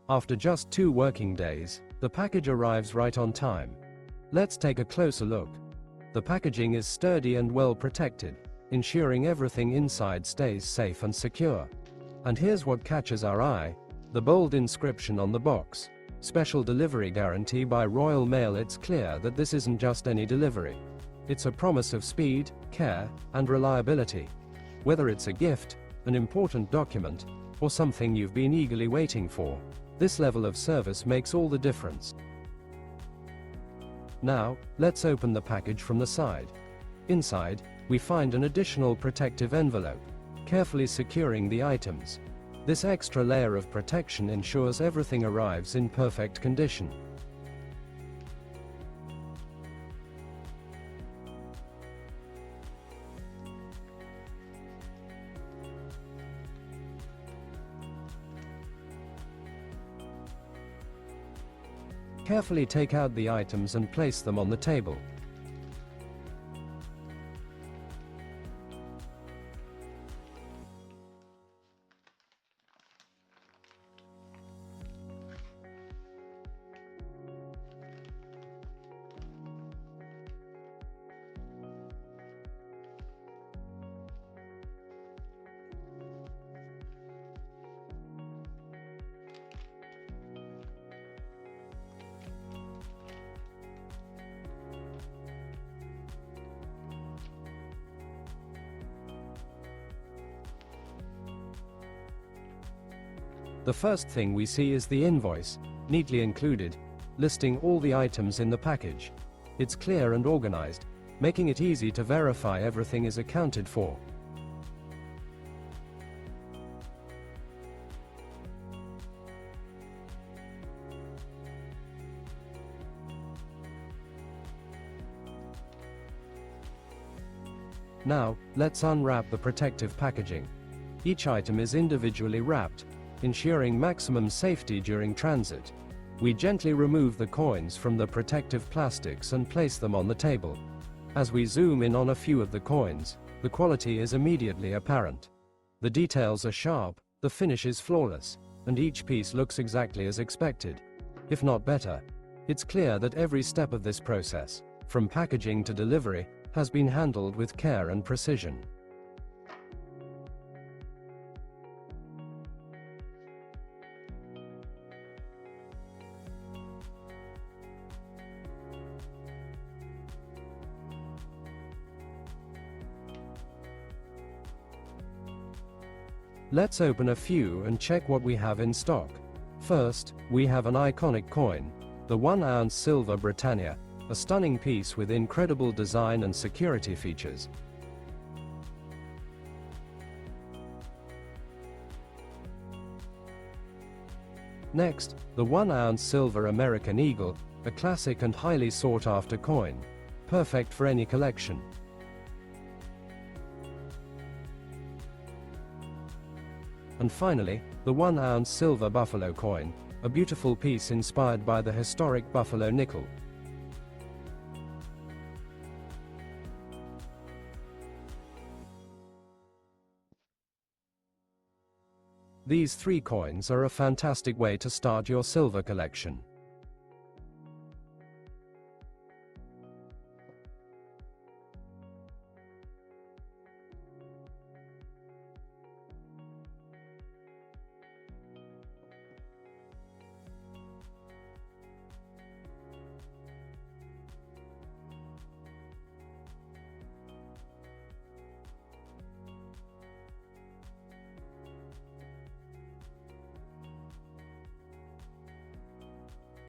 After just 2 working days, the package arrives right on time. Let's take a closer look. The packaging is sturdy and well protected, ensuring everything inside stays safe and secure. And here's what catches our eye: the bold inscription on the box. Special delivery guarantee by Royal Mail. It's clear that this isn't just any delivery. It's a promise of speed, care, and reliability. Whether it's a gift, an important document, or something you've been eagerly waiting for, this level of service makes all the difference. Now, let's open the package from the side. Inside, we find an additional protective envelope, carefully securing the items. This extra layer of protection ensures everything arrives in perfect condition. Carefully take out the items and place them on the table. The first thing we see is the invoice, neatly included, listing all the items in the package. It's clear and organized, making it easy to verify everything is accounted for. Now, let's unwrap the protective packaging. Each item is individually wrapped, ensuring maximum safety during transit. We gently remove the coins from the protective plastics and place them on the table. As we zoom in on a few of the coins, the quality is immediately apparent. The details are sharp, the finish is flawless, and each piece looks exactly as expected, if not better. It's clear that every step of this process, from packaging to delivery, has been handled with care and precision. Let's open a few and check what we have in stock. First, we have an iconic coin, the 1-ounce silver Britannia, a stunning piece with incredible design and security features. Next, the 1-ounce silver American Eagle, a classic and highly sought-after coin, perfect for any collection. And finally, the 1-ounce silver buffalo coin, a beautiful piece inspired by the historic buffalo nickel. These 3 coins are a fantastic way to start your silver collection.